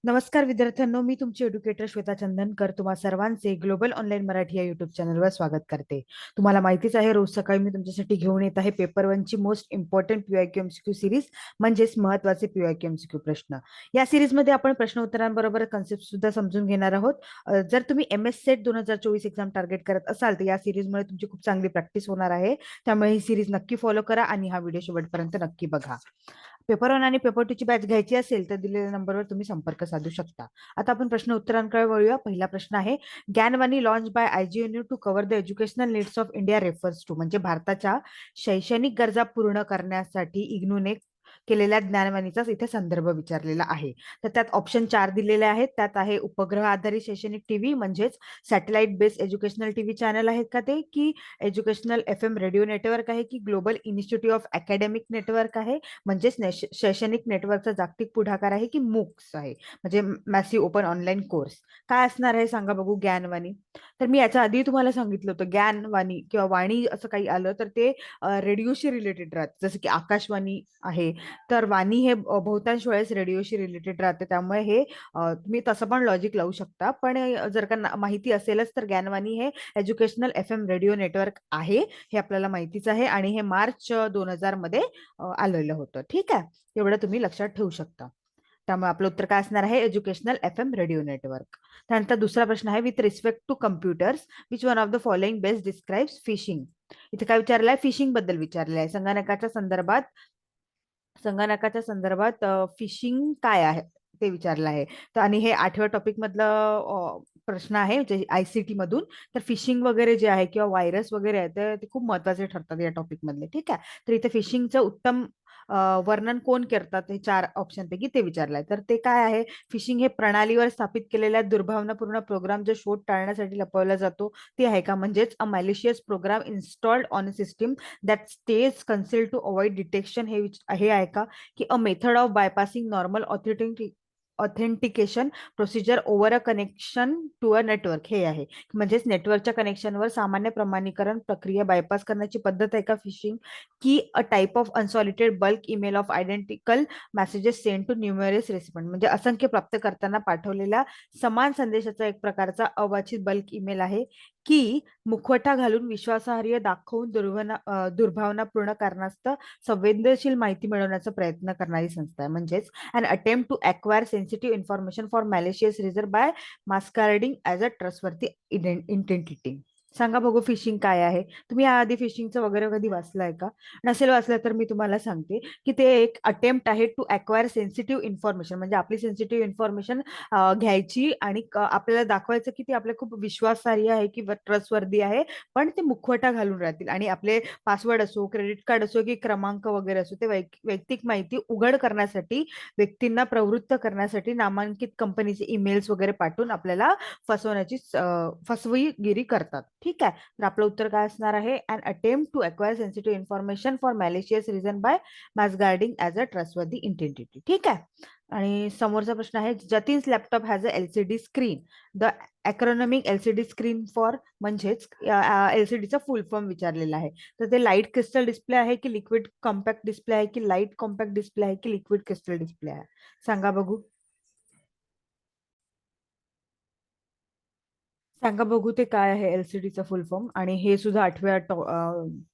नमस्कार विद्यार्थ्यांनो, मी तुमची एज्युकेटर श्वेता चंदनकर तुम्हा सर्वांचे ग्लोबल ऑनलाईन मराठी या युट्यूब चॅनलवर स्वागत करते. तुम्हाला माहितीच आहे, रोज सकाळी मी तुमच्यासाठी घेऊन येत आहे पेपर 1 ची most important PYQ MCQ series, म्हणजेच महत्त्वाचे पीवायक्यू एमसीक्यू प्रश्न. या सिरीजमध्ये आपण प्रश्न उत्तरांबरोबर कन्सेप्ट सुद्धा समजून घेणार आहोत. जर तुम्ही MS सेट 2024 एक्झाम टार्गेट करत असाल तर या सिरीजमुळे तुमची खूप चांगली प्रॅक्टिस होणार आहे. त्यामुळे ही सिरीज नक्की फॉलो करा आणि हा व्हिडिओ शेवटपर्यंत नक्की बघा. पेपर 1 आणि पेपर 2 ची बॅच घ्यायची असेल तर दिलेल्या नंबरवर तुम्ही संपर्क साधू शकता. आता आपण प्रश्न उत्तरांकडे वळूया. पहिला प्रश्न आहे, Gyanvani launch by IGNU to cover the educational needs of India refers to, म्हणजे भारताच्या शैक्षणिक गरजा पूर्ण करण्यासाठी इग्नूने केलेल्या ज्ञानवाणीचाच इथे संदर्भ विचारलेला आहे. तर त्यात ऑप्शन 4 दिलेले आहेत. त्यात आहे उपग्रह आधारित शैक्षणिक टीव्ही, म्हणजेच satellite based educational TV channel आहेत का ते, की एज्युकेशनल FM रेडिओ नेटवर्क आहे, की global institute of academic network आहे, म्हणजेच शैक्षणिक नेटवर्कचा जागतिक पुढाकार आहे, की MOOCs आहे, म्हणजे मॅसिव्ह ओपन ऑनलाईन कोर्स. काय असणार आहे सांगा बघू ज्ञानवाणी. तर मी याच्या आधी तुम्हाला सांगितलं होतं, ज्ञानवाणी किंवा वाणी असं काही आलं तर ते रेडिओशी रिलेटेड राहतं. जसं की आकाशवाणी आहे, तर वाणी हे बहुतांश वेळेस रेडिओशी रिलेटेड राहते. त्यामुळे हे तुम्ही तसं पण लॉजिक लावू शकता. पण जर का माहिती असेलच तर ज्ञानवाणी हे एज्युकेशनल FM रेडिओ नेटवर्क आहे, हे आपल्याला माहितीच आहे. आणि हे मार्च 2000 मध्ये आलेलं होतं. ठीक आहे, एवढं तुम्ही लक्षात ठेवू शकता. त्यामुळे आपलं उत्तर काय असणार आहे, एज्युकेशनल FM रेडिओ नेटवर्क. त्यानंतर दुसरा प्रश्न आहे, with respect to computers which one of the following best describes phishing. इथे काय विचारलं आहे, फिशिंग बद्दल विचारलेलं आहे. संगणकाच्या संदर्भात फिशिंग काय आहे ते विचारलं आहे. तर आणि हे 8व्या टॉपिक मधलं प्रश्न आहे, ICT मधून. तर फिशिंग वगैरे जे आहे किंवा व्हायरस वगैरे आहे ते खूप महत्वाचे ठरतात या टॉपिक मधले. ठीक आहे, तर इथे फिशिंगचं उत्तम वर्णन कोण करतात हे 4 ऑप्शन पैकी ते विचारलंय. तर ते काय आहे, फिशिंग हे प्रणालीवर स्थापित केलेल्या दुर्भावनापूर्ण प्रोग्राम जो शोध टाळण्यासाठी लपवला जातो ते आहे का, म्हणजेच a malicious program installed on a system that stays concealed to avoid detection, हे आहे का, की a method of bypassing normal authentication procedure over a connection to a network, हे आहे, म्हणजेच नेटवर्कच्या कनेक्शनवर सामान्य प्रमाणीकरण प्रक्रिया बायपास करण्याची पद्धत आहे का फिशिंग, की a type of unsolicited bulk email of identical messages send to numerous respond, म्हणजे असंख्य प्राप्तकर्त्यांना पाठवलेल्या समान संदेशाचा एक प्रकारचा अवाचित बल्क ईमेल आहे, की मुखवटा घालून विश्वासार्ह दाखवून दुर्भावनापूर्ण कारणास्तव संवेदनशील माहिती मिळवण्याचा प्रयत्न करणारी संस्था आहे. म्हणजेच an attempt to acquire sensitive information for malicious reason by masquerading as a trustworthy identity. सांगा बघू फिशिंग काय आहे. तुम्ही याआधी फिशिंगचं वगैरे कधी वाचलंय का? नसेल वाचलं तर मी तुम्हाला सांगते, की ते एक अटेम्प्ट आहे टू अक्वायर सेन्सिटिव्ह इन्फॉर्मेशन, म्हणजे आपली सेन्सिटिव्ह इन्फॉर्मेशन घ्यायची आणि आपल्याला दाखवायचं की ते आपल्या खूप विश्वासार्ह आहे किंवा ट्रस्टवर्दी आहे, पण ते मुखवटा घालून राहतील आणि आपले पासवर्ड असो, क्रेडिट कार्ड असो, की क्रमांक वगैरे असो, ते वैयक्तिक माहिती उघड करण्यासाठी, व्यक्तींना प्रवृत्त करण्यासाठी नामांकित कंपनीचे ईमेल्स वगैरे पाठवून आपल्याला फसवेगिरी करतात. ठीक आहे, तर आपलं उत्तर काय असणार आहे, an attempt to acquire sensitive information for malicious reason by masquerading as a trustworthy identity. ठीक आहे, आणि समोरचा प्रश्न आहे, Jatin's laptop has a LCD screen, the acronymic LCD screen for, म्हणजेच LCDचा फुल फॉर्म विचारलेला आहे. तर ते लाईट क्रिस्टल डिस्प्ले आहे, की लिक्विड कॉम्पॅक्ट डिस्प्ले आहे, की लाईट कॉम्पॅक्ट डिस्प्ले आहे, की लिक्विड क्रिस्टल डिस्प्ले आहे. सांगा बघू. सांगा बघू ते काय आहे LCDचा फुल फॉर्म. आणि हे सुद्धा 8व्या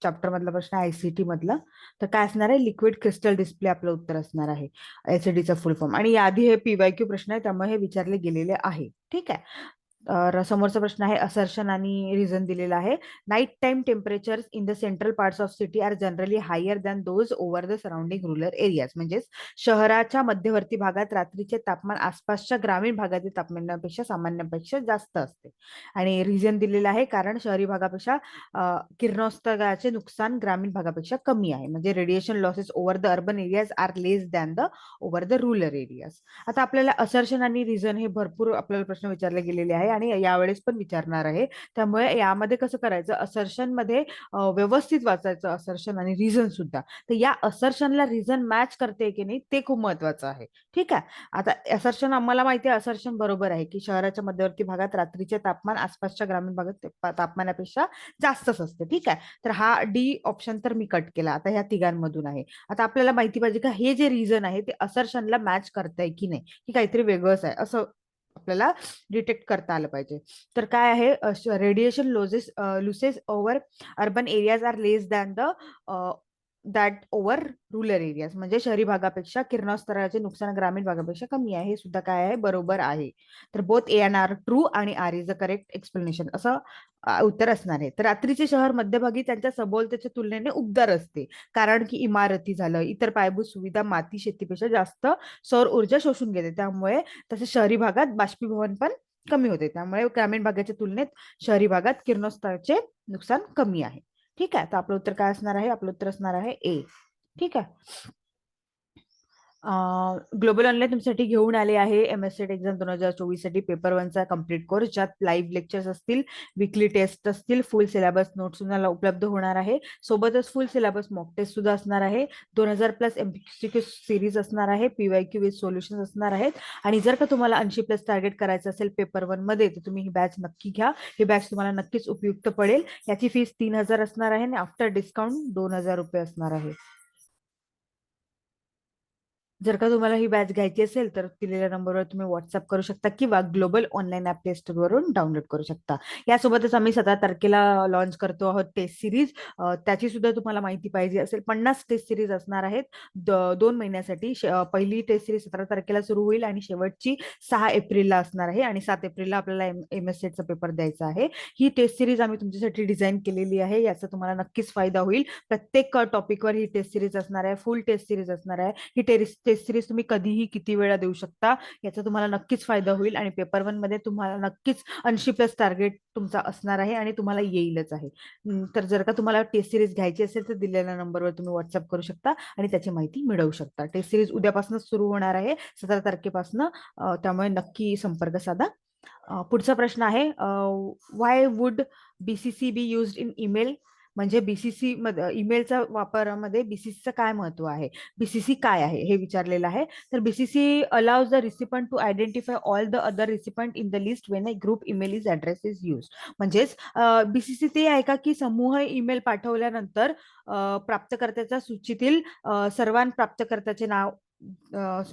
चॅप्टर मधला प्रश्न आहे, ICT मधला. तर काय असणार आहे, लिक्विड क्रिस्टल डिस्प्ले आपलं उत्तर असणार आहे, LCDचा फुल फॉर्म. आणि याआधी हे PYQ प्रश्न आहे, त्यामुळे हे विचारले गेलेले आहे. ठीक आहे, समोरचा प्रश्न आहे, असर्शन आणि रिझन दिलेला आहे. Night time temperature in the central parts of city are generally higher than those over the surrounding rural areas, म्हणजेच शहराच्या मध्यवर्ती भागात रात्रीचे तापमान आसपासच्या ग्रामीण भागातील तापमानापेक्षा सामान्यपेक्षा जास्त असते. आणि रिझन दिलेलं आहे, कारण शहरी भागापेक्षा किरणोत्सर्गाचे नुकसान ग्रामीण भागापेक्षा कमी आहे, म्हणजे radiation losses over the urban areas are less than over the rural areas. आता आपल्याला असर्शन आणि रिझन हे भरपूर आपल्याला प्रश्न विचारले गेलेले आहे. आहे आणि यावेळेस पण विचारणार आहे. त्यामुळे यामध्ये कसं करायचं, असर्शन मध्ये व्यवस्थित वाचायचं असर्शन आणि रिझन सुद्धा. तर या असर्शनला रिझन मॅच करते की नाही ते खूप महत्वाचं आहे. ठीक आहे. आता असर्शन आम्हाला माहिती आहे, असर्शन बरोबर आहे की शहराच्या मध्यवर्ती भागात रात्रीचे तापमान आसपासच्या ग्रामीण भागात तापमानापेक्षा जास्तच असते. ठीक आहे. तर हा डी ऑप्शन तर मी कट केला. आता ह्या तिघांमधून आहे. आता आपल्याला माहिती पाहिजे का हे जे रिझन आहे ते असर्शनला मॅच करताय की नाही, की काहीतरी वेगळंच आहे असं आपल्याला डिटेक्ट करता आलं पाहिजे. तर काय आहे, radiation losses over urban areas are less than the that over rural areas. म्हणजे शहरी भागापेक्षा किरणोत्सर्गाचे नुकसान ग्रामीण भागापेक्षा कमी आहे. हे सुद्धा काय आहे, बरोबर आहे. तर both A and R true आणि R is the correct explanation असं उत्तर असणार आहे. तर रात्रीचे शहर मध्यभागी त्यांच्या सभोवताच्या तुलनेने उबदार असते, कारण की इमारती झालं, इतर पायाभूत सुविधा माती शेतीपेक्षा जास्त सौर ऊर्जा शोषून घेते. त्यामुळे तसे शहरी भागात बाष्पीभवन पण कमी होते. त्यामुळे ग्रामीण भागाच्या तुलनेत शहरी भागात किरणोत्सर्गाचे नुकसान कमी आहे. ठीक आहे. तर आपलं उत्तर काय असणार आहे, आपलं उत्तर असणार आहे ए. ठीक आहे. ग्लोबल ऑनलाईन तुमच्यासाठी घेऊन आले आहे एमएससीटी एक्झाम 2024 साठी पेपर 1 चा कम्प्लीट कोर्स, ज्यात लाईव्ह लेक्चर्स असतील, विकली टेस्ट असतील, फुल सिलेबस नोट्स तुम्हाला उपलब्ध होणार आहे. सोबतच फुल सिलेबस मॉक टेस्ट सुद्धा असणार आहे. 2000 प्लस एमसीक्यू सिरीज असणार आहे, पीवायक्यू विथ सोल्युशन असणार आहेत. आणि जर का तुम्हाला 80 प्लस टार्गेट करायचं असेल पेपर 1 मध्ये, तर तुम्ही ही बॅच नक्की घ्या. ही बॅच तुम्हाला नक्कीच उपयुक्त पडेल. याची फीस 3000 असणार आहे आणि आफ्टर डिस्काउंट 2000 रुपये असणार आहे. जर का तुम्हाला ही बॅच घ्यायची असेल तर दिलेल्या नंबरवर तुम्ही व्हॉट्सअप करू शकता किंवा global online app play store वरून डाउनलोड करू शकता. यासोबतच आम्ही 17 तारखेला लॉन्च करतो आहोत टेस्ट सिरीज. त्याची सुद्धा तुम्हाला माहिती पाहिजे असेल, 50 टेस्ट सिरीज असणार आहेत 2 महिन्यासाठी. पहिली टेस्ट सिरीज 17 तारखेला सुरू होईल आणि शेवटची 6 एप्रिलला असणार आहे आणि 7 एप्रिलला आपल्याला एमएससीचा पेपर द्यायचा आहे. ही टेस्ट सिरीज आम्ही तुमच्यासाठी डिझाईन केलेली आहे. याचा तुम्हाला नक्कीच फायदा होईल. प्रत्येक टॉपिकवर ही टेस्ट सिरीज असणार आहे, फुल टेस्ट सिरीज असणार आहे. ही टेस्ट सिरीज तुम्ही कधीही किती वेळा देऊ शकता. याचा तुम्हाला नक्कीच फायदा होईल आणि पेपर 1 मध्ये तुम्हाला नक्कीच 80 प्लस टार्गेट तुमचा असणार आहे आणि तुम्हाला येईलच आहे. तर जर का तुम्हाला टेस्ट सिरीज घ्यायची असेल तर दिलेल्या नंबरवर तुम्ही व्हॉट्सअप करू शकता आणि त्याची माहिती मिळवू शकता. टेस्ट सिरीज उद्यापासूनच सुरू होणार आहे, 17 तारखेपासून. त्यामुळे नक्की संपर्क साधा. पुढचा प्रश्न आहे, why would BCC be used in email. म्हणजे बीसीसी मध्ये ईमेलच्या वापरामध्ये बीसीसीचं काय महत्व आहे, बीसीसी काय आहे हे विचारलेलं आहे. तर BCC allows the recipient to identify all the other recipient in the list when a group email is address is use. म्हणजेच बीसीसी ते आहे का की समूह ईमेल पाठवल्यानंतर प्राप्तकर्त्याच्या सूचीतील सर्वांना प्राप्तकर्त्याचे नाव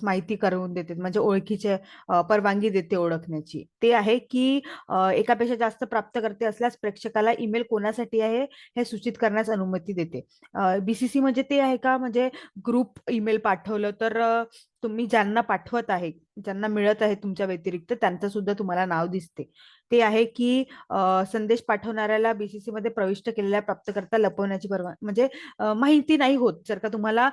माहिती करून देते, म्हणजे ओळखीचे परवानगी देते ओळखण्याची. ते आहे की एकापेक्षा जास्त प्राप्तकर्ते असल्यास प्रेक्षकाला ईमेल कोणासाठी आहे हे सूचित करण्यास अनुमती देते. बीसीसी म्हणजे ते आहे का, म्हणजे ग्रुप ईमेल पाठवलं तर तुम्ही ज्यांना पाठवत आहे, ज्यांना मिळत आहे तुमच्या व्यतिरिक्त, त्यांचं सुद्धा तुम्हाला नाव दिसते. ते आहे की संदेश पाठवणाऱ्याला बीसीसी मध्ये प्रविष्ट केलेल्या प्राप्तकर्ता लपवण्याची परवानगी, म्हणजे माहिती नाही होत. जर का तुम्हाला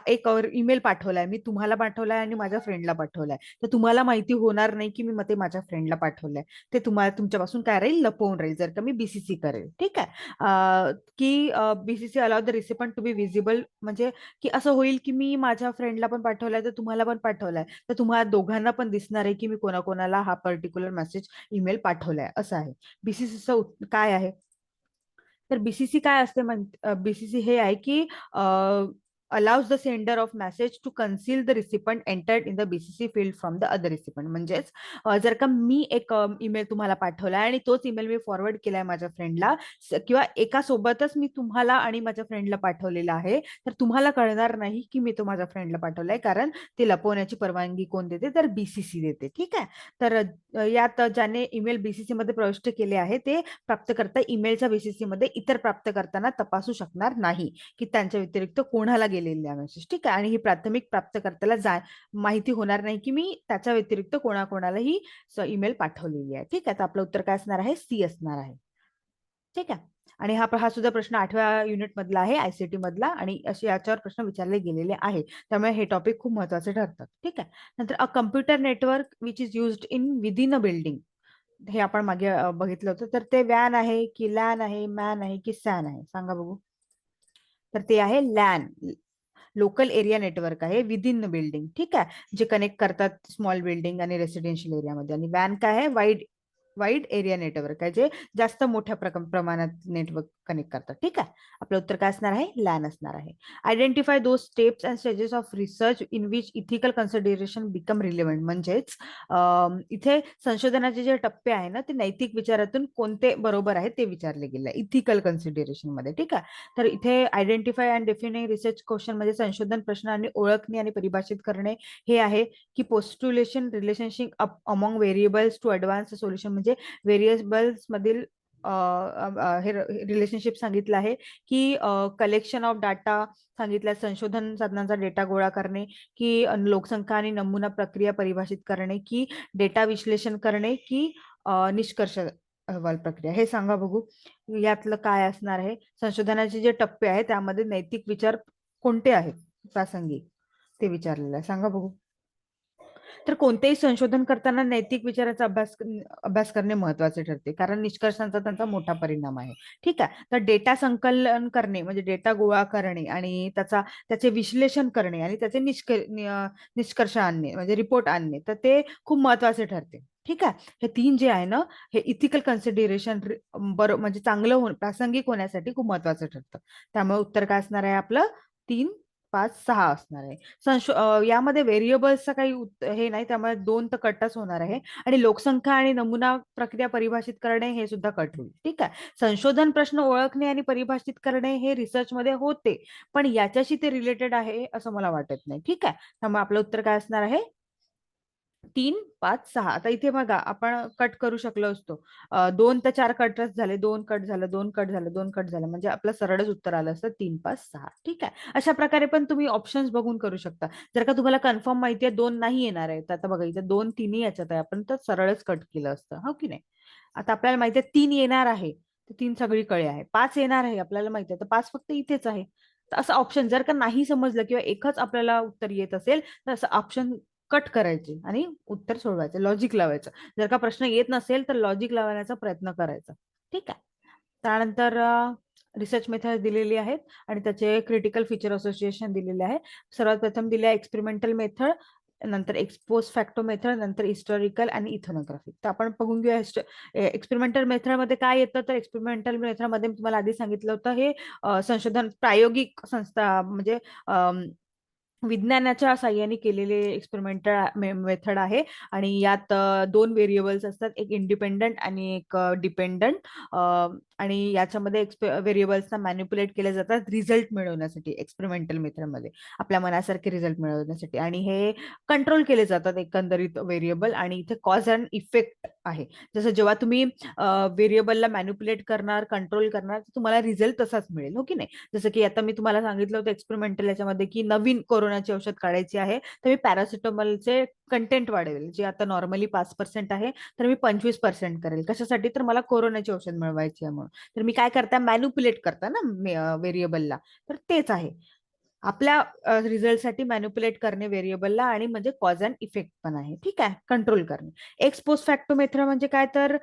एक ईमेल पाठवलाय, मी तुम्हाला पाठवलाय आणि माझ्या फ्रेंडला पाठवलाय, तर तुम्हाला माहिती होणार नाही की मी ते माझ्या फ्रेंडला पाठवलंय. ते तुम्हाला तुमच्यापासून काय राहील, लपवून राहील जर का मी बीसीसी करेल. ठीक आहे. की BCC allow the recipient to be visible, म्हणजे की असं होईल की मी माझ्या फ्रेंडला पण पाठवलाय तर तुम्हाला पण पाठवलाय, तर तुम्हाला दोघांना पण दिसणार आहे की मी कोणाकोणाला हा पर्टिक्युलर मेसेज ईमेल पाठवलाय असं आहे. बीसीसीचं काय आहे, तर बीसीसी काय असते, बीसीसी हे आहे की allows the sender of message to conceal the recipient entered in the BCC field from the other recipient. म्हणजेच जर का मी एक ईमेल तुम्हाला पाठवलाय आणि तोच ईमेल मी फॉरवर्ड केलाय माझ्या फ्रेंडला, किंवा एका सोबतच मी तुम्हाला आणि माझ्या फ्रेंडला पाठवलेला आहे, तर तुम्हाला कळणार नाही की मी तो माझ्या फ्रेंडला पाठवलाय, कारण ते लपवण्याची परवानगी कोण देते, तर बीसीसी देते. ठीक आहे. तर यात ज्याने ईमेल बीसीसी मध्ये प्रविष्ट केले आहे ते प्राप्तकर्ता ईमेलच्या बीसीसी मध्ये इतर प्राप्तकर्त्यांना तपासू शकणार नाही की त्यांच्या व्यतिरिक्त कोणाला गेलेले मेसेज. ठीक आहे. आणि ही प्राथमिक प्राप्तकर्त्याला माहिती होणार नाही की मी त्याच्या व्यतिरिक्त कोणाकोणालाही ईमेल पाठवलेली आहे. ठीक आहे. तर आपलं उत्तर काय असणार आहे, सी असणार आहे. ठीक आहे. आणि हा सुद्धा प्रश्न 8व्या युनिट मधला आहे, आयसीटी मधला, आणि असे याच्यावर प्रश्न विचारले गेलेले आहे. त्यामुळे हे टॉपिक खूप महत्वाचे ठरतात. ठीक आहे. नंतर अ computer network which is used in within a building. हे आपण मागे बघितलं होतं. तर ते वॅन आहे की लॅन आहे, मॅन आहे की सॅन आहे, सांगा बघू. तर ते आहे लॅन, लोकल एरिया नेटवर्क आहे विदिन द बिल्डिंग. ठीक आहे. जे कनेक्ट करतात स्मॉल बिल्डिंग आणि रेसिडेन्शियल एरियामध्ये. आणि वॅन काय आहे, वाईड वाईड एरिया नेटवर्क आहे, जे जास्त मोठ्या प्रमाणात नेटवर्क कनेक्ट करतात. ठीक आहे. आपलं उत्तर काय असणार आहे? लॅन असणार आहे. Identify those steps and stages of research in which ethical consideration become relevant. म्हणजेच इथे संशोधनाचे जे टप्पे आहे ना, ते नैतिक विचारातून कोणते बरोबर आहे ते विचारले गेले आहे इथिकल कन्सिडरेशन मध्ये. ठीक आहे. तर इथे identify and defining research question म्हणजे संशोधन प्रश्न आणि ओळखणे आणि परिभाषित करणे हे आहे. की postulation relationship among variables to advance solution म्हणजे व्हेरिएबल्स मधील हे रिलेशनशिप सांगितलं आहे. की कलेक्शन ऑफ डाटा सांगितलं, संशोधन साधनांचा डेटा गोळा करणे, की लोकसंख्या आणि नमुना प्रक्रिया परिभाषित करणे, की डेटा विश्लेषण करणे, की निष्कर्ष अहवाल प्रक्रिया. हे सांगा बघू यातलं काय असणार आहे. संशोधनाचे जे टप्पे आहेत त्यामध्ये नैतिक विचार कोणते आहेत प्रासंगिक ते विचारलेलं आहे. सांगा बघू. तर कोणतेही संशोधन करताना नैतिक विचाराचा अभ्यास करणे महत्वाचे ठरते, कारण निष्कर्षांचा त्यांचा मोठा परिणाम आहे. ठीक आहे. तर डेटा संकलन करणे म्हणजे डेटा गोळा करणे आणि त्याचे विश्लेषण करणे आणि त्याचे निष्कर्ष आणणे म्हणजे रिपोर्ट आणणे, तर ते खूप महत्वाचे ठरते. ठीक आहे. हे तीन जे आहे ना, हे इथिकल कन्सिडरेशन म्हणजे चांगलं प्रासंगिक होण्यासाठी खूप महत्वाचं ठरतं. त्यामुळे उत्तर काय असणार आहे आपलं? 3, 5, 6 असणार आहे. यामध्ये व्हेरिएबल्सचा काही हे नाही, त्यामुळे 2 तर कटच होणार आहे. आणि लोकसंख्या आणि नमुना प्रक्रिया परिभाषित करणे हे सुद्धा कट होईल. ठीक आहे. संशोधन प्रश्न ओळखणे आणि परिभाषित करणे हे रिसर्च मध्ये होते, पण याच्याशी ते रिलेटेड आहे असं मला वाटत नाही. ठीक आहे. त्यामुळे आपलं उत्तर काय असणार आहे? 3, 5, 6. आता इथे बघा आपण कट करू शकलो असतो. 2 तर 4 कटच झाले, 2 कट झालं, 2 कट झालं, 2 कट झालं, म्हणजे आपलं सरळच उत्तर आलं असतं 3, 5, 6. ठीक आहे. अशा प्रकारे पण तुम्ही ऑप्शन्स बघून करू शकता. जर का तुम्हाला कन्फर्म माहिती आहे 2 नाही येणार आहे, तर आता बघा इथे 2, 3 याच्यात आहे, आपण तर सरळच कट केलं असतं, हो की नाही. आता आपल्याला माहिती आहे 3 येणार आहे, तर 3 सगळीकडे आहे. 5 येणार आहे आपल्याला माहिती आहे, तर 5 फक्त इथेच आहे. तर असं ऑप्शन जर का नाही समजलं किंवा एकच आपल्याला उत्तर येत असेल, तर असं ऑप्शन कट करायचे आणि उत्तर सोडवायचं, लॉजिक लावायचं. जर का प्रश्न येत नसेल तर लॉजिक लावण्याचा प्रयत्न करायचा. ठीक आहे. त्यानंतर रिसर्च मेथड दिलेली आहेत आणि त्याचे क्रिटिकल फीचर असोसिएशन दिलेले आहे. सर्वात प्रथम दिले आहे एक्सपेरिमेंटल मेथड, नंतर एक्सपोज फॅक्टो मेथड, नंतर हिस्टॉरिकल आणि इथोनोग्राफिक. तर आपण बघून घेऊया एक्सपेरिमेंटल मेथडमध्ये काय येतं. तर एक्सपेरिमेंटल मेथडमध्ये मी तुम्हाला आधी सांगितलं होतं, हे संशोधन प्रायोगिक संस्था म्हणजे विज्ञानाच्या साह्याने केलेले एक्सपेरिमेंटल मेथड आहे. आणि यात 2 व्हेरिएबल्स असतात, एक इंडिपेंडंट आणि एक डिपेंडंट. आणि याच्यामध्ये व्हेरिएबल्सना मॅन्युपुलेट केले जातात रिझल्ट मिळवण्यासाठी एक्सपेरिमेंटल मेथडमध्ये, आपल्या मनासारखे रिझल्ट मिळवण्यासाठी. आणि हे कंट्रोल केले जातात एकंदरीत व्हेरिएबल. आणि इथे कॉज अँड इफेक्ट आहे. जसं जेव्हा तुम्ही व्हेरिएबलला मॅन्युपुलेट करणार, कंट्रोल करणार, तर तुम्हाला रिझल्ट तसाच मिळेल, हो की नाही. जसं की आता मी तुम्हाला सांगितलं होतं एक्सपेरिमेंटल याच्यामध्ये की नवीन कोरोनाची औषध काढायची आहे, तर मी पॅरासिटामॉलचे कंटेंट वाढवेल, जे आता नॉर्मली 5% आहे, तर मी 25% करेल. कशासाठी? तर मला कोरोनाची औषध मिळवायची आहे म्हणून. तर मी काय करता? मॅन्युपुलेट करता ना व्हेरिएबलला. तर तेच आहे. आपल्या रिझल्टसाठी मॅन्युपुलेट करणे व्हेरिएबलला, आणि म्हणजे कॉज अँड इफेक्ट पण आहे. ठीक आहे. कंट्रोल करणे. एक्स पोस्ट फॅक्टो मेथड म्हणजे काय? तर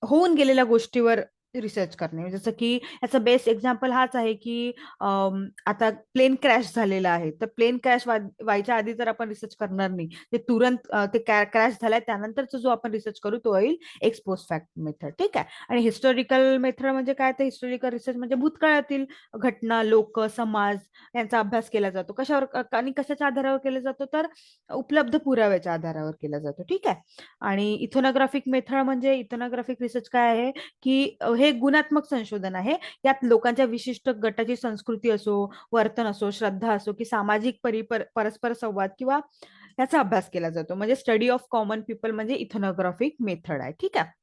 होऊन गेलेल्या गोष्टीवर रिसर्च करणे. जसं की याचा बेस्ट एक्झाम्पल हाच आहे की आता प्लेन क्रॅश झालेला आहे, तर प्लेन क्रॅश व्हायच्या आधी तर आपण रिसर्च करणार नाही, ते तुरंत ते क्रॅश झालाय त्यानंतरचा जो आपण रिसर्च करू तो होईल एक्स पोस्ट फॅक्ट मेथड. ठीक आहे. आणि हिस्टोरिकल मेथड म्हणजे काय? तर हिस्टोरिकल रिसर्च म्हणजे भूतकाळातील घटना, लोक, समाज यांचा अभ्यास केला जातो. कशावर आणि कशाच्या आधारावर केला जातो? तर उपलब्ध पुराव्याच्या आधारावर केला जातो. ठीक आहे. आणि इथोनोग्राफिक मेथड म्हणजे इथोनोग्राफिक रिसर्च काय आहे? की हे गुणात्मक संशोधन आहे. यात लोकांच्या विशिष्ट गटाची संस्कृती असो, वर्तन असो, श्रद्धा असो, की सामाजिक परस्पर संवाद किंवा याचा अभ्यास केला जातो. म्हणजे स्टडी ऑफ कॉमन पीपल म्हणजे इथोनोग्राफिक मेथड आहे. ठीक आहे.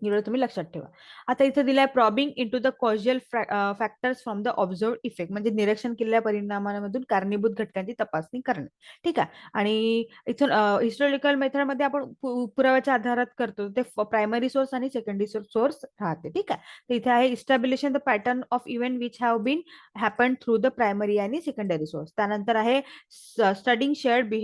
एवढं तुम्ही लक्षात ठेवा. आता इथे दिलाय probing into the causal factors from the observe effect, म्हणजे निरीक्षण केलेल्या परिणामांमधून कारणीभूत घटकांची तपासणी करणे. ठीक आहे. आणि इथून हिस्टॉरिकल मेथडमध्ये आपण पुराव्याच्या आधारात करतो, ते प्रायमरी सोर्स आणि सेकंडरी सोर्स राहते. ठीक आहे. तर इथे आहे establishing the pattern of event which have been happen through the primary आणि सेकंडरी सोर्स. त्यानंतर आहे स्टडिंग शेअर्ड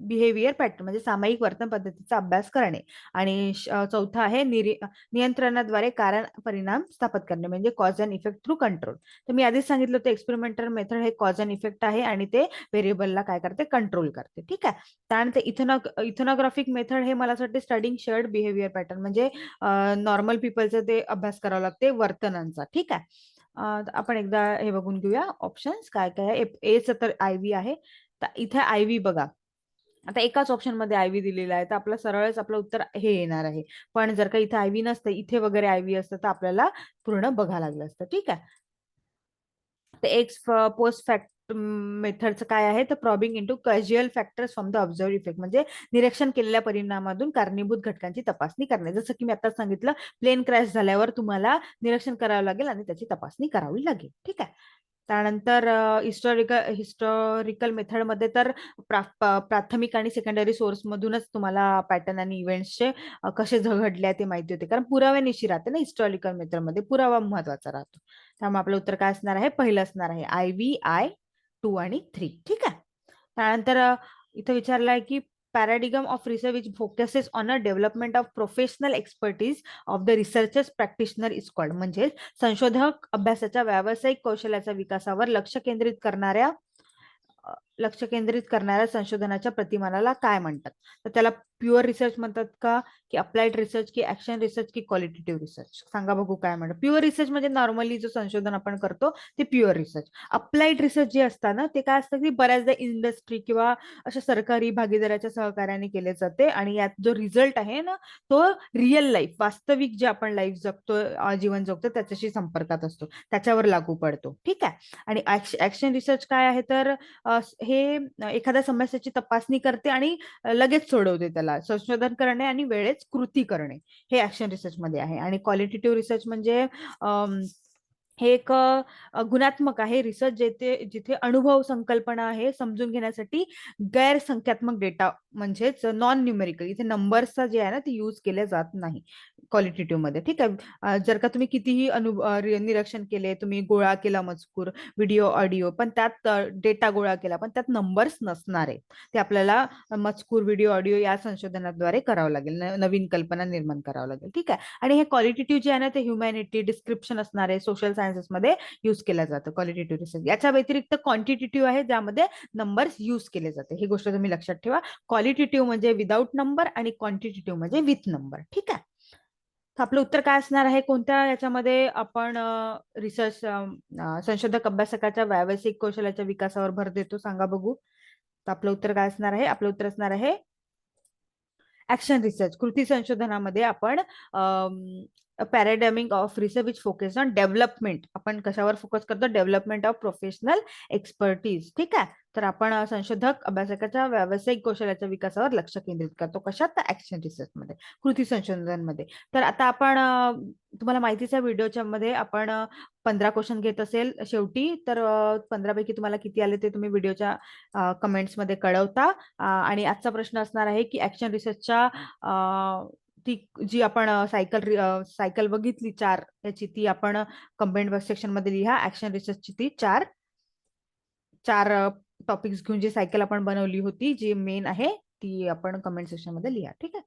बिहेवियर पॅटर्न म्हणजे सामायिक वर्तन पद्धतीचा अभ्यास करणे. आणि चौथा आहे नियंत्रणाद्वारे कारण परिणाम स्थापित करणे म्हणजे cause and effect through control. तर मी आधीच सांगितलं होतं एक्सपेरिमेंटल मेथड हे कॉज अँड इफेक्ट आहे आणि ते व्हेरिएबलला काय करते, कंट्रोल करते. ठीक आहे. त्यानंतर इथोनॉग्राफिक मेथड हे मला असं वाटते स्टडिंग शेअर्ड बिहेवियर पॅटर्न म्हणजे नॉर्मल पीपलचं ते अभ्यास करावा लागते वर्तनांचा. ठीक आहे. आपण एकदा हे बघून घेऊया ऑप्शन्स काय काय आहे. एचं तर IV आहे. तर इथे IV बघा, आता एकाच ऑप्शन मध्ये IV दिलेला आहे तर आपलं सरळच आपलं उत्तर हे येणार आहे. पण जर का इथे IV नसतं, इथे वगैरे IV असतं तर आपल्याला पूर्ण बघायला लागलं असतं. ठीक आहे. तर एक्स पोस्ट फॅक्ट मेथडचं काय आहे तर probing into casual factors from the observe effect म्हणजे निरीक्षण केलेल्या परिणामातून कारणीभूत घटकांची तपासणी करणे. जसं की मी आता सांगितलं, प्लेन क्रॅश झाल्यावर तुम्हाला निरीक्षण करावं लागेल आणि त्याची तपासणी करावी लागेल. ठीक आहे. त्यानंतर हिस्टॉरिकल मेथडमध्ये तर प्राथमिक आणि सेकंडरी सोर्स मधूनच तुम्हाला पॅटर्न आणि इव्हेंट्सचे कसे घडले ते माहिती होते, कारण पुराव्यानिशी राहते ना हिस्टॉरिकल मेथडमध्ये, पुरावा महत्वाचा राहतो. त्यामुळे आपलं उत्तर काय असणार आहे, पहिलं असणार आहे IV 2 आणि 3. ठीक आहे. त्यानंतर इथं विचारलंय की paradigm of research which focuses on a development of professional expertise of the researchers practitioner is called म्हणजे संशोधक अभ्यासाच्या व्यावसायिक कौशल्याच्या विकासावर लक्ष केंद्रित करणाऱ्या संशोधनाच्या प्रतिमानाला काय म्हणतात. तर त्याला प्युअर रिसर्च म्हणतात का, की अप्लाइड रिसर्च, की ऍक्शन रिसर्च, की क्वालिटेटिव्ह रिसर्च. सांगा बघू काय म्हणतात. प्युअर रिसर्च म्हणजे नॉर्मली जो संशोधन आपण करतो ते प्युअर रिसर्च. अप्लाइड रिसर्च जे असतं ना ते काय असतं की बऱ्याचदा इंडस्ट्री किंवा अशा सरकारी भागीदाराच्या सहकार्याने केले जाते आणि यात जो रिझल्ट आहे ना तो रिअल लाईफ, वास्तविक जे आपण लाईफ जगतो, जीवन जगतो त्याच्याशी संपर्कात असतो, त्याच्यावर लागू पडतो. ठीक आहे. आणि ऍक्शन रिसर्च काय आहे तर हे एखाद्या समस्येची तपासणी करते आणि लगेच सोडवते, त्याला संशोधन करणे आणि वेळेच कृती करणे हे ऍक्शन रिसर्च मध्ये आहे. आणि क्वालिटेटिव्ह रिसर्च म्हणजे हे एक गुणात्मक आहे रिसर्च, जिथे जिथे अनुभव संकल्पना आहे समजून घेण्यासाठी गैर संख्यात्मक डेटा म्हणजेच नॉन न्यूमेरिकल, इथे नंबर्सचा जे आहे ना ते यूज केले जात नाही क्वालिटेटिव्ह मध्ये. ठीक आहे. जर का तुम्ही कितीही निरीक्षण केले, तुम्ही गोळा केला मजकूर, व्हिडिओ, ऑडिओ, पण त्यात डेटा गोळा केला पण त्यात नंबर्स नसणार आहे, ते आपल्याला मजकूर, व्हिडिओ, ऑडिओ या संशोधनाद्वारे करावं लागेल, नवीन कल्पना निर्माण करावं लागेल. ठीक आहे. आणि हे क्वालिटेटिव्ह जे आहे ना ते ह्युमॅनिटी, डिस्क्रिप्शन असणारे सोशल सायन्सेस मध्ये युज केलं जातं क्वालिटेटिव्ह रिसर्च. याच्या व्यतिरिक्त क्वांटिटेटिव्ह आहे ज्यामध्ये नंबर्स युज केले जाते. ही गोष्ट तुम्ही लक्षात ठेवा. क्वालिटेटिव्ह म्हणजे विदाउट नंबर आणि क्वांटिटेटिव्ह म्हणजे विथ नंबर. ठीक आहे. आपलं उत्तर काय असणार आहे, कोणत्या याच्यामध्ये आपण रिसर्च संशोधक अभ्यासकाच्या व्यावसायिक कौशल्याच्या विकासावर भर देतो, सांगा बघू. तर आपलं उत्तर काय असणार आहे, आपलं उत्तर असणार आहे ऍक्शन रिसर्च. कृती संशोधनामध्ये आपण paradigm of research which focus on development, आपण कशावर फोकस करतो, डेव्हलपमेंट ऑफ प्रोफेशनल एक्सपर्टीज. ठीक आहे. तर आपण संशोधक अभ्यासकाच्या व्यावसायिक कौशल्याच्या विकासावर लक्ष केंद्रित करतो, कशात, तर ऍक्शन रिसर्च मध्ये, कृती संशोधनामध्ये. तर आता आपण तुम्हाला माहितीच आहे व्हिडिओच्या मध्ये आपण 15 क्वेश्चन घेत असेल शेवटी, तर 15 पैकी तुम्हाला किती आले ते तुम्ही व्हिडिओच्या कमेंट्स मध्ये कळवता. आणि आजचा प्रश्न असणार आहे की ऍक्शन रिसर्चच्या ती जी आपण सायकल बघितली 4 याची, ती आपण कमेंट सेक्शन मध्ये लिहा. ऍक्शन रिसर्चची ती चार टॉपिक्स घेऊन जी सायकल आपण बनवली होती, जी मेन आहे, ती आपण कमेंट सेक्शन मध्ये लिहा. ठीक आहे.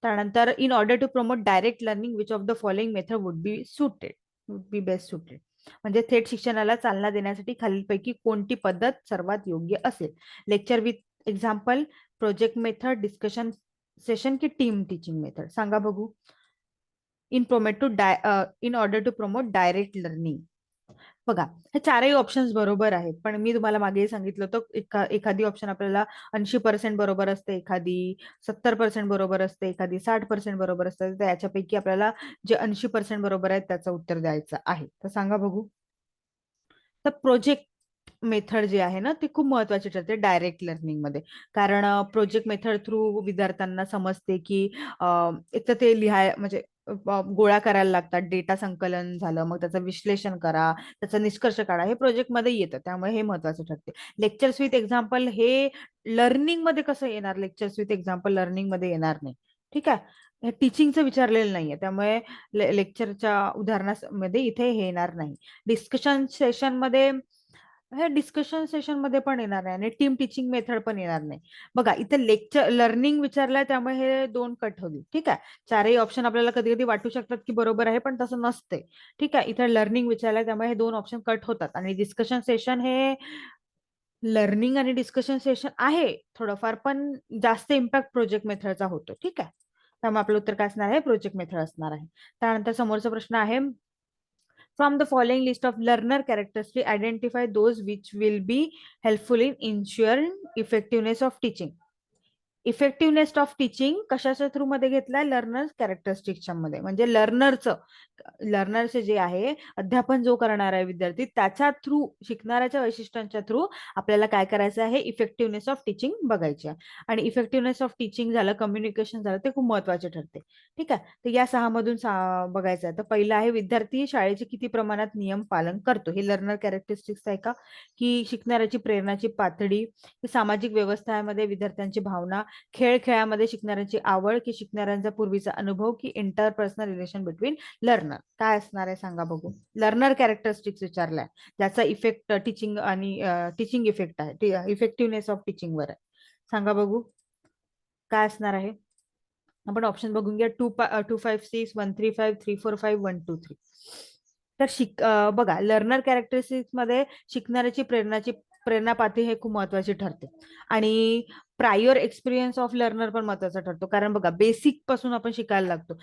त्यानंतर in order to promote direct learning which of the following method would be best suited म्हणजे थेट शिक्षणाला चालना देण्यासाठी खालीलपैकी कोणती पद्धत सर्वात योग्य असेल. Lecture with example, project method, discussion session, की टीम टीचिंग मेथड. सांगा बघू. In order to promote direct learning. बघा, हे चारही ऑप्शन्स बरोबर आहेत, पण मी तुम्हाला मागे सांगितलं होतं एखादी ऑप्शन आपल्याला 80% बरोबर असते, एखादी 70% बरोबर असते, एखादी 60% बरोबर असते. तर याच्यापैकी आपल्याला जे 80% बरोबर आहेत त्याचं उत्तर द्यायचं आहे. तर सांगा बघू. तर प्रोजेक्ट मेथड जे आहे ना ते खूप महत्वाची ठरते डायरेक्ट लर्निंग मध्ये, कारण प्रोजेक्ट मेथड थ्रू विद्यार्थ्यांना समजते की एक तर ते म्हणजे गोळा करायला लागतात, डेटा संकलन झालं, मग त्याचं विश्लेषण करा, त्याचा निष्कर्ष काढा, हे प्रोजेक्ट मध्ये येतं, त्यामुळे हे महत्वाचं ठरते. लेक्चर्स विथ एक्झाम्पल हे लर्निंग मध्ये कसं येणार, लेक्चर्स विथ एक्झाम्पल लर्निंग मध्ये येणार नाही. ठीक आहे. हे टीचिंगचं विचारलेलं नाहीये, त्यामुळे लेक्चरच्या उदाहरणामध्ये इथे हे येणार नाही. डिस्कशन सेशन मध्ये हे डिस्कशन सेशन मध्ये पण येणार आहे आणि टीम टीचिंग मेथड पण येणार नाही. बघा इथे लेक्चर लर्निंग विचारलंय त्यामुळे हे 2 कट होईल. ठीक आहे. चारही ऑप्शन आपल्याला कधी कधी वाटू शकतात की बरोबर आहे पण तसं नसते. ठीक आहे. इथे लर्निंग विचारलंय त्यामुळे हे 2 ऑप्शन कट होतात आणि डिस्कशन सेशन हे लर्निंग आणि डिस्कशन सेशन आहे थोडंफार पण जास्त इम्पॅक्ट प्रोजेक्ट मेथडचा होतो. ठीक आहे. त्यामुळे आपलं उत्तर काय असणार आहे? प्रोजेक्ट मेथड असणार आहे. त्यानंतर समोरचा प्रश्न आहे, from the following list of learner characteristics, identify those which will be helpful in ensuring effectiveness of teaching. Effectiveness of teaching कशाच्या थ्रू मध्ये घेतलाय? लर्नर कॅरेक्टरिस्टिक्सच्या मध्ये. म्हणजे लर्नरचे जे आहे अध्यापन जो करणार आहे विद्यार्थी त्याच्या थ्रू, शिकणाऱ्याच्या वैशिष्ट्यांच्या थ्रू आपल्याला काय करायचं आहे? इफेक्टिव्हनेस ऑफ टीचिंग बघायची आहे. आणि इफेक्टिव्हनेस ऑफ टीचिंग झालं, कम्युनिकेशन झालं, ते खूप महत्वाचे ठरते. ठीक आहे. तर या 6 मधून बघायचं आहे. तर पहिलं आहे, विद्यार्थी शाळेचे किती प्रमाणात नियम पालन करतो. हे लर्नर कॅरेक्टरिस्टिक्स आहे का? की शिकणाऱ्याची प्रेरणाची पातळी, सामाजिक व्यवस्थेमध्ये विद्यार्थ्यांची भावना, खेळामध्ये शिकणाऱ्यांची आवड, की शिकणाऱ्यांचा पूर्वीचा अनुभव, की इंटरपर्सनल रिलेशन बिटवीन लर्नर. काय असणार आहे सांगा बघू? लर्नर कॅरेक्टरिस्टिक्स विचारलाय ज्याचा इफेक्ट टीचिंग आणि टीचिंग इफेक्ट आहे, इफेक्टिव्हनेस ऑफ टीचिंग वर आहे. सांगा बघू काय असणार आहे? आपण ऑप्शन बघून घ्या. 256, 135, 345, 123. तर बघा लर्नर कॅरेक्टरिस्टिक्स मध्ये शिकणाऱ्याची प्रेरणा पातळी हे खूप महत्वाची ठरते. आणि प्रायर एक्सपिरियन्स ऑफ लर्नर पण महत्वाचा ठरतो. कारण बघा बेसिक पासून आपण शिकायला लागतो.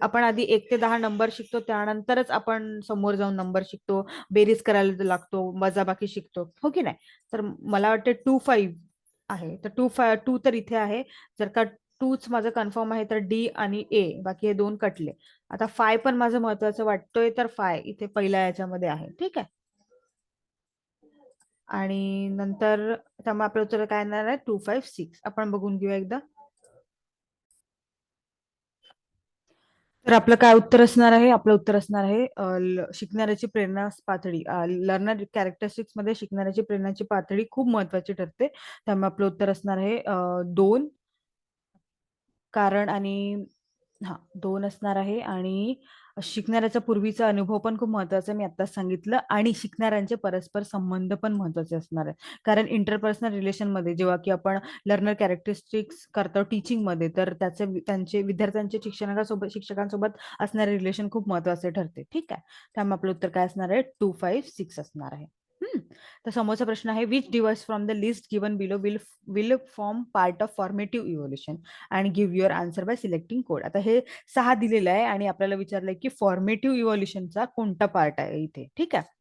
आपण आधी 1 ते 10 नंबर शिकतो, त्यानंतरच आपण समोर जाऊन नंबर शिकतो, बेरीज करायला लागतो, वजाबाकी शिकतो, हो की नाही? तर मला वाटतं 25 आहे. तर 2 तर इथे आहे. जर का 2च माझं कन्फर्म आहे तर डी आणि ए, बाकी हे 2 कटले. आता 5 पण माझं महत्वाचं वाटतोय, तर 5 इथे पहिल्या याच्यामध्ये आहे. ठीक आहे. आणि नंतर त्यामुळे आपलं उत्तर काय येणार आहे? 256. आपण बघून घेऊया एकदा. तर आपलं काय उत्तर असणार आहे? आपलं उत्तर असणार आहे शिकणाऱ्याची प्रेरणा पातळी. लर्नर कॅरेक्टरिस्टिक्स मध्ये शिकणाऱ्याची प्रेरणाची पातळी खूप महत्वाची ठरते. त्यामुळे आपलं उत्तर असणार आहे 2. कारण आणि हा 2 असणार आहे. आणि शिकणाऱ्याचा पूर्वीचा अनुभव पण खूप महत्वाचा आहे, मी आत्ताच सांगितलं. आणि शिकणाऱ्यांचे परस्पर संबंध पण महत्वाचे असणार आहे. कारण इंटरपर्सनल रिलेशन मध्ये जेव्हा की आपण लर्नर कॅरेक्टरिस्टिक्स करतो टीचिंग मध्ये, तर त्यांचे विद्यार्थ्यांचे शिक्षकांसोबत असणारे रिलेशन खूप महत्वाचे ठरते. ठीक आहे. त्यामुळे आपलं उत्तर काय असणार आहे? 256 असणार आहे. तर समोरचा प्रश्न आहे, which device from the list given below will form part of formative evaluation आणि give your answer by selecting code. आता हे 6 दिलेलं आहे आणि आपल्याला विचारलंय की फॉर्मेटिव्ह इव्होल्युशनचा कोणता पार्ट आहे इथे. ठीक आहे.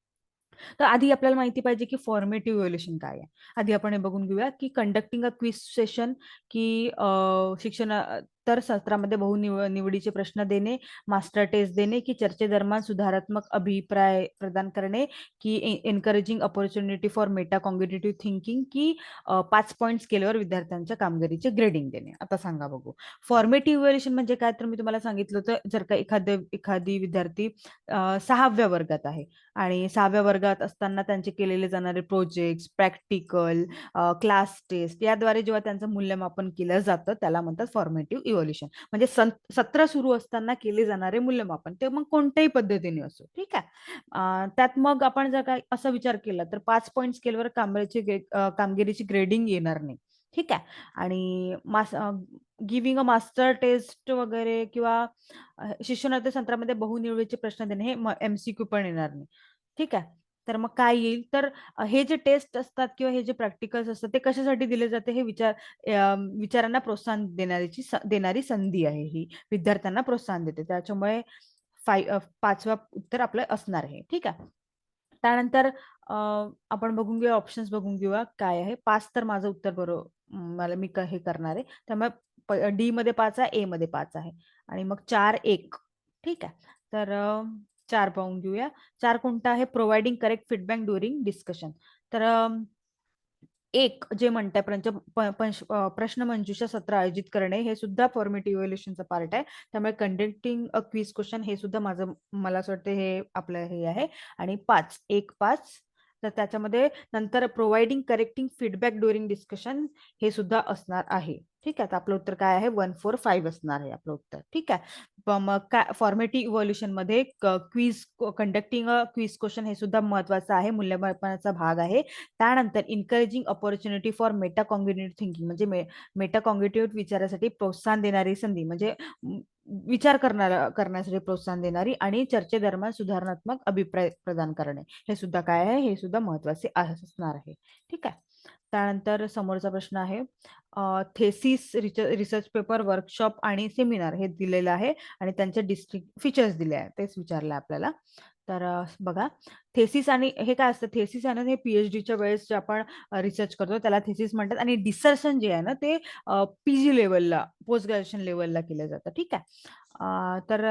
तर आधी आपल्याला माहिती पाहिजे की फॉर्मेटिव्ह इव्होल्युशन काय आहे. आधी आपण हे बघून घेऊया की कंडक्टिंग अ क्विज सेशन, की शिक्षण तर सत्रामध्ये निवडीचे प्रश्न देणे, मास्टर टेस्ट देणे, की चर्चेदरम्यान सुधारात्मक अभिप्राय प्रदान करणे, की encouraging opportunity for Meta competitive thinking, की 5 पॉईंट स्केलवर विद्यार्थ्यांच्या कामगिरीचे ग्रेडिंग देणे. आता सांगा बघू फॉर्मेटिव्ह इव्हॅल्युएशन म्हणजे काय? तर मी तुम्हाला सांगितलं होतं, जर का एखादी विद्यार्थी 6व्या वर्गात आहे आणि 6व्या वर्गात असताना त्यांचे केलेले जाणारे प्रोजेक्ट, प्रॅक्टिकल, क्लास टेस्ट याद्वारे जेव्हा त्यांचं मूल्यमापन केलं जातं त्याला म्हणतात फॉर्मेटिव्ह इव्होल्युशन. म्हणजे सत्र सुरू असताना केले जाणारे मूल्यमापन, ते मग कोणत्याही पद्धतीने असो. ठीक आहे. त्यात मग आपण जर काय असा विचार केला तर 5 पॉईंट स्केलवर कामगिरीची ग्रेडिंग येणार नाही. ठीक आहे. आणि गिव्हिंग अ मास्टर टेस्ट वगैरे किंवा शिष्यवृत्ती सत्रामध्ये बहुनिवडीचे प्रश्न देणे हे MCQ पण येणार नाही. ठीक आहे. तर मग काय येईल? तर हे जे टेस्ट असतात किंवा हे जे प्रॅक्टिकल्स असतात ते कशासाठी दिले जाते? हे विचारांना प्रोत्साहन देणारी संधी आहे ही. विद्यार्थ्यांना प्रोत्साहन देते. त्याच्यामुळे 5वा उत्तर आपलं असणार आहे. ठीक आहे. त्यानंतर आपण बघून घेऊया, ऑप्शन्स बघून घेऊया काय आहे. 5 तर माझं उत्तर बरोबर मी हे करणार आहे. त्यामुळे डी मध्ये 5 आहे, ए मध्ये 5 आहे आणि मग 4, 1. ठीक आहे. तर 4 पाहून घेऊया. 4 कोणता आहे? Providing correct feedback during discussion. तर एक जे म्हणताय प्रश्नमंजुषा सत्र आयोजित करणे हे सुद्धा फॉर्मेटिव्ह इव्हॅल्युएशनचा पार्ट आहे. त्यामुळे कंडक्टिंग अ क्विज क्वेश्चन हे सुद्धा मला असं वाटतं हे आपलं हे आहे. आणि 5, 1, 5 तर त्याच्यामध्ये नंतर providing correcting feedback during discussion हे सुद्धा असणार आहे. ठीक आहे, तर आपलं उत्तर काय आहे? 145 असणार आहे आपलं उत्तर. ठीक आहे, मग काय फॉर्मेटिव्ह इव्होल्युशन मध्ये quiz conducting a quiz question हे सुद्धा महत्वाचं आहे, मूल्यमापनाचा भाग आहे. त्यानंतर encouraging opportunity for meta cognitive thinking म्हणजे मेटा कॉग्निटिव्ह विचारासाठी प्रोत्साहन देणारी संधी, म्हणजे विचार करण्यासाठी प्रोत्साहन देणारी आणि चर्चेदरम्यान सुधारणात्मक अभिप्राय प्रदान करणे हे सुद्धा काय आहे? हे सुद्धा महत्वाचे असणार आहे. ठीक आहे, त्यानंतर समोरचा प्रश्न आहे थेसिस, रिसर्च पेपर, वर्कशॉप आणि सेमिनार हे दिलेलं आहे आणि त्यांचे डिस्ट्रिक्ट फीचर्स दिले आहे, तेच विचारलं आपल्याला. तर बघा, थेसिस आणि हे काय असतं? थेसिस आहे ना, हे पीएचडीच्या वेळेस जे आपण रिसर्च करतो त्याला थेसिस म्हणतात आणि डिसर्शन जे आहे ना ते पीजी लेवलला, पोस्ट ग्रॅज्युएशन लेवलला केलं जातं. ठीक आहे, तर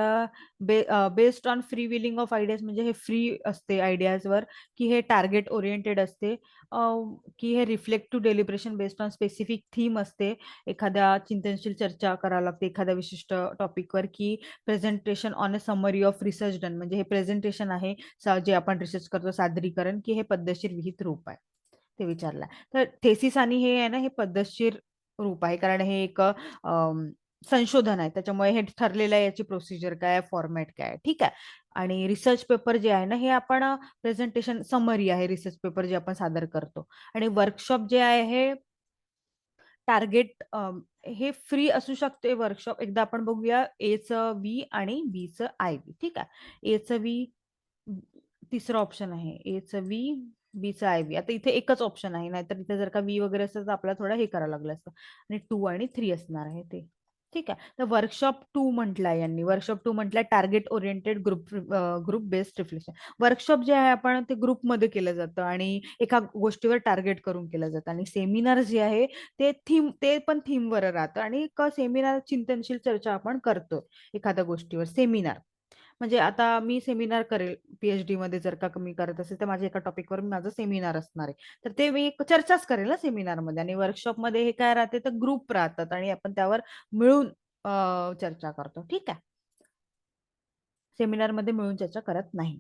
based on free willing of ideas, म्हणजे हे फ्री असते आयडियाजवर, की हे टार्गेट ओरिएंटेड असते, की हे reflective deliberation based on specific theme असते, एखाद्या चिंतनशील चर्चा करावी लागते एखाद्या विशिष्ट टॉपिकवर, की presentation on a summary of research done, म्हणजे हे प्रेझेंटेशन आहे जे आपण रिसर्च करतो सादरीकरण, की हे पद्धतशीर विहित रूप आहे, ते विचारलं. तर थेसिस आणि हे आहे ना, हे पद्धतशीर रूप आहे, कारण हे एक संशोधन आहे, त्याच्यामुळे हे ठरलेलं आहे याची प्रोसिजर काय, फॉर्मॅट काय. ठीक आहे, आणि रिसर्च पेपर जे आहे ना, हे आपण प्रेझेंटेशन समरी आहे रिसर्च पेपर जे आपण सादर करतो, आणि वर्कशॉप जे आहे हे टार्गेट हे फ्री असू शकते वर्कशॉप. एकदा आपण बघूया एचं वी आणि बीचं आय बी. ठीक आहे, एचं वी तिसरं ऑप्शन आहे, एचं वी, बीचं आय बी. आता इथे एकच ऑप्शन आहे, नाहीतर इथे जर का वी वगैरे असतं तर आपल्याला थोडं हे करावं लागलं असतं, आणि 2 आणि 3 असणार आहे ते. ठीक आहे, तर वर्कशॉप 2 म्हटलंय यांनी, वर्कशॉप 2 म्हटलंय target oriented group based reflection. Workshop जे आहे आपण ते ग्रुपमध्ये केलं जातं आणि एका गोष्टीवर टार्गेट करून केलं जातं, आणि सेमिनार जे आहे ते पण थीमवर राहतं, आणि सेमिनार चिंतनशील चर्चा आपण करतो एखाद्या गोष्टीवर. सेमिनार म्हणजे आता मी सेमिनार करेल पीएचडी मध्ये, जर का मी करत असेल तर माझ्या एका टॉपिकवर माझं सेमिनार असणार आहे, तर ते मी एक चर्चाच करेल ना सेमिनारमध्ये. आणि वर्कशॉप मध्ये हे काय राहते, तर ग्रुप राहतात आणि आपण त्यावर मिळून चर्चा करतो. ठीक आहे, सेमिनार मध्ये मिळून चर्चा करत नाही.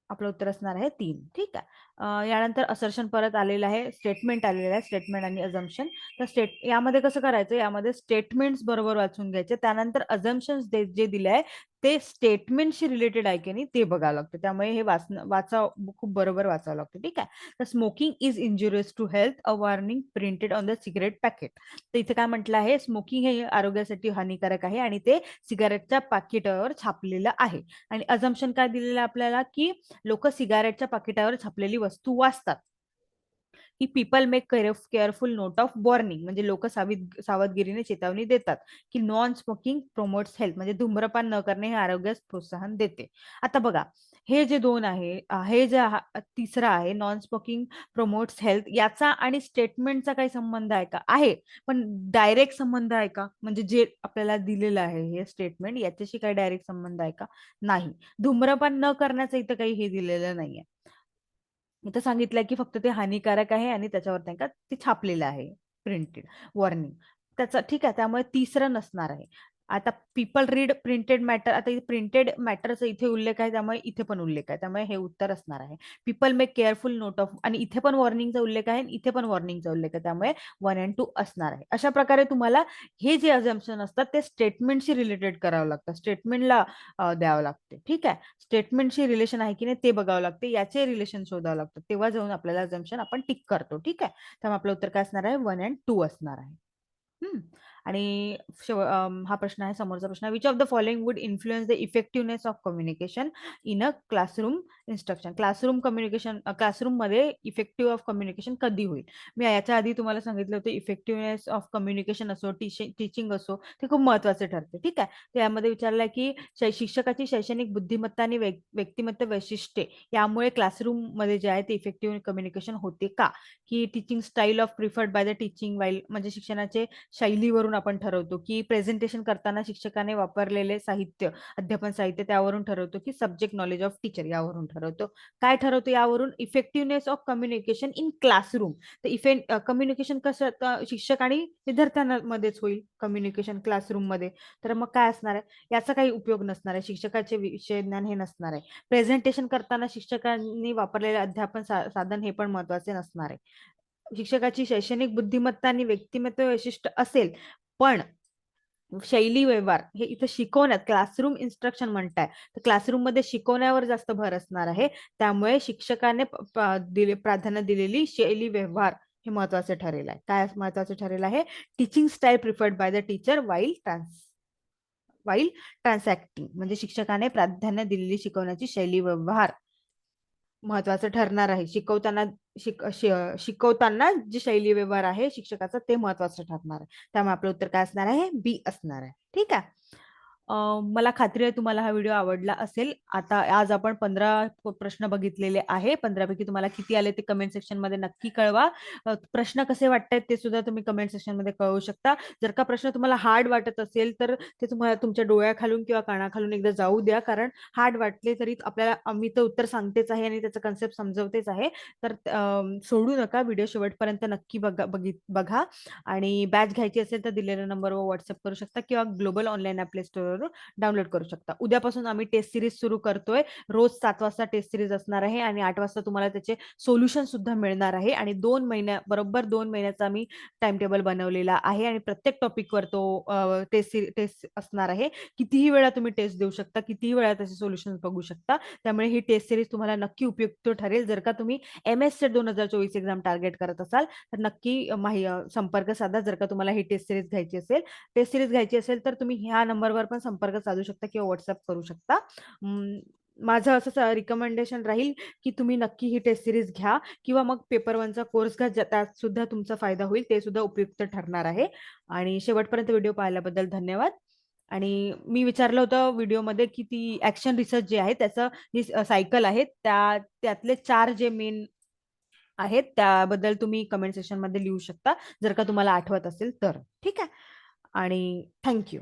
आपलं उत्तर असणार आहे 3. ठीक आहे, यानंतर असर्शन परत आलेलं आहे, स्टेटमेंट आलेलं आहे, स्टेटमेंट आणि अझम्पशन. तर यामध्ये कसं करायचं, यामध्ये स्टेटमेंट्स बरोबर वाचून घ्यायचे, त्यानंतर अझम्पन्स जे दिले आहे ते स्टेटमेंटशी रिलेटेड आहे की नाही ते बघावं लागतं, त्यामुळे हे खूप बरोबर वाचावं लागतं. ठीक आहे, तर smoking is injurious to health, a warning printed on the cigarette packet. तर इथे काय म्हटलं आहे, स्मोकिंग हे आरोग्यासाठी हानिकारक आहे आणि ते सिगारेटच्या पाकिटावर छापलेलं आहे. आणि अझम्पशन काय दिलेलं आहे आपल्याला, की लोक सिगारेटच्या पाकिटावर छापलेली वस्तू वाचतात, की people make careful note of warning, म्हणजे लोक सावधगिरीने चेतावणी देतात, की नॉन स्मोकिंग प्रोमोट्स हेल्थ, म्हणजे धूम्रपान न करणे हे आरोग्यास प्रोत्साहन देते. आता बघा, हे जे दोन आहे, हे जे तिसरा आहे नॉन स्मोकिंग प्रोमोट्स हेल्थ, याचा आणि स्टेटमेंटचा काही संबंध आहे का? आहे, पण डायरेक्ट संबंध आहे का? म्हणजे जे आपल्याला दिलेलं आहे हे स्टेटमेंट, याच्याशी काही डायरेक्ट संबंध आहे का? नाही. धूम्रपान न करण्याचं इथं काही हे दिलेलं नाहीये. इथं सांगितलंय की फक्त ते हानिकारक आहे आणि त्याच्यावर नाही का ते छापलेलं आहे, प्रिंटेड वॉर्निंग. त्याचा ठीक आहे, त्यामुळे तिसरं नसणार आहे. आता पीपल रीड प्रिंटेड मॅटर, आता प्रिंटेड मॅटरचा इथे उल्लेख आहे, त्यामुळे इथे पण उल्लेख आहे, त्यामुळे हे उत्तर असणार आहे. People make careful note of, आणि इथे पण वॉर्निंगचा उल्लेख आहे, इथे पण वॉर्निंगचा उल्लेख आहे, त्यामुळे 1 आणि 2 असणार आहे. अशा प्रकारे तुम्हाला हे जे अजम्पशन असतात ते स्टेटमेंटशी रिलेटेड करावं लागतं, स्टेटमेंटला द्यावं लागते. ठीक आहे, स्टेटमेंटशी रिलेशन आहे की नाही ते बघावं लागते, याचे रिलेशन शोधावं लागतं, तेव्हा जाऊन आपल्याला अजम्पशन आपण टिक करतो. ठीक आहे, त्यामुळे आपलं उत्तर काय असणार आहे, 1 आणि 2 असणार आहे. हम्म. आणि हा प्रश्न आहे, समोरचा प्रश्न आहे, which of the following would influence the effectiveness of communication in a classroom instruction. Classroom मध्ये इफेक्टिव्ह ऑफ कम्युनिकेशन कधी होईल? मी याच्या आधी तुम्हाला सांगितलं होतं, इफेक्टिव्हनेस ऑफ कम्युनिकेशन असो, टीचिंग असो, ते खूप महत्वाचे ठरते. ठीक आहे, त्यामध्ये विचारलंय की शिक्षकाची शैक्षणिक बुद्धिमत्ता आणि व्यक्तिमत्व वैशिष्ट्ये यामुळे क्लासरूम मध्ये जे आहे ते इफेक्टिव्ह कम्युनिकेशन होते का? की teaching style of preferred by the teaching while, म्हणजे शिक्षणाचे शैलीवरून आपण ठरवतो की प्रेझेंटेशन करताना शिक्षकाने वापरलेले साहित्य, अध्यापन साहित्य त्यावरून ठरवतो की सब्जेक्ट नॉलेज ऑफ टीचर यावरून ठरवतो. काय ठरवतो यावरून? Effectiveness of communication in classroom. तर कम्युनिकेशन कसं शिक्षक आणि विद्यार्थ्यांमध्येच होईल कम्युनिकेशन क्लासरूममध्ये. तर मग काय असणार आहे? याचा काही उपयोग नसणार आहे. शिक्षकाचे विषय ज्ञान हे नसणार आहे. प्रेझेंटेशन करताना शिक्षकांनी वापरलेले अध्यापन साधन हे पण महत्वाचे नसणार आहे. शिक्षकाची शैक्षणिक बुद्धिमत्ता आणि व्यक्तिमत्व वैशिष्ट्य असेल, पण शैली व्यवहार हे इथं शिकवण्यात क्लासरूम इन्स्ट्रक्शन म्हणताय, तर क्लासरूम मध्ये शिकवण्यावर जास्त भर असणार आहे. त्यामुळे शिक्षकाने प्राधान्य दिलेली शैली व्यवहार हे महत्वाचे ठरेल आहे. काय महत्वाचे ठरेल आहे? Teaching style preferred by the teacher while transacting, म्हणजे शिक्षकाने प्राधान्य दिलेली शिकवण्याची शैली व्यवहार महत्वाचं ठरणार आहे. शिकवताना जी शैली व्यवहार आहे शिक्षकाचा ते महत्वाचं ठरणार आहे. त्यामुळे आपलं उत्तर काय असणार आहे? बी असणार आहे. ठीक आहे. मला खात्री आहे तुम्हाला हा व्हिडिओ आवडला असेल. आता आज आपण 15 प्रश्न बघितलेले आहे. 15 पैकी तुम्हाला किती आले ते कमेंट सेक्शन मध्ये नक्की कळवा. प्रश्न कसे वाटतायत ते सुद्धा तुम्ही कमेंट सेक्शन मध्ये कळवू शकता. जर का प्रश्न तुम्हाला हार्ड वाटत असेल तर ते तुम्हाला तुमच्या डोळ्याखालून किंवा कानाखालून एकदा जाऊ द्या, कारण हार्ड वाटले तरी आपल्याला मी तर उत्तर सांगतेच आहे आणि त्याचा कन्सेप्ट समजवतेच आहे. तर सोडू नका, व्हिडिओ शेवटपर्यंत नक्की बघा. आणि बॅच घ्यायची असेल तर दिलेल्या नंबरवर व्हॉट्सअप करू शकता किंवा ग्लोबल ऑनलाईन प्ले स्टोअरवरून डाउनलोड करू शकता. उद्यापासून आम्ही टेस्ट सिरीज सुरू करतोय. रोज 7 वाजता टेस्ट सिरीज असणार आहे आणि 8 वाजता तुम्हाला त्याचे सोल्युशन सुद्धा मिळणार आहे. आणि बरोबर 2 महिन्याचा आम्ही टाइम टेबल बनवलेला आहे आणि प्रत्येक टॉपिकवर तो टेस्ट असणार आहे. कितीही वेळा तुम्ही टेस्ट देऊ शकता, कितीही वेळा त्याचे सोल्युशन बघू शकता. त्यामुळे ही टेस्ट सिरीज तुम्हाला नक्की उपयुक्त ठरेल. जर का तुम्ही MS 2024 एक्झाम टार्गेट करत असाल तर नक्की संपर्क साधा. जर का तुम्हाला ही टेस्ट सिरीज घ्यायची असेल तर तुम्ही ह्या नंबरवर पण संपर्क साधू शकता किंवा व्हॉट्सअप करू शकता. माझं असं रिकमेंडेशन राहील की तुम्ही नक्की ही टेस्ट सिरीज घ्या किंवा मग पेपर 1चा कोर्स घ्या, त्यात सुद्धा तुमचा फायदा होईल. ते सुद्धा उपयुक्त ठरणार आहे. आणि शेवटपर्यंत व्हिडिओ पाहिल्याबद्दल धन्यवाद. आणि मी विचारलं होतं व्हिडिओमध्ये की ती ऍक्शन रिसर्च जे आहे त्याचं जी सायकल आहे त्यातले 4 जे मेन आहेत त्याबद्दल तुम्ही कमेंट सेक्शन मध्ये लिहू शकता, जर का तुम्हाला आठवत असेल तर. ठीक आहे. आणि थँक्यू.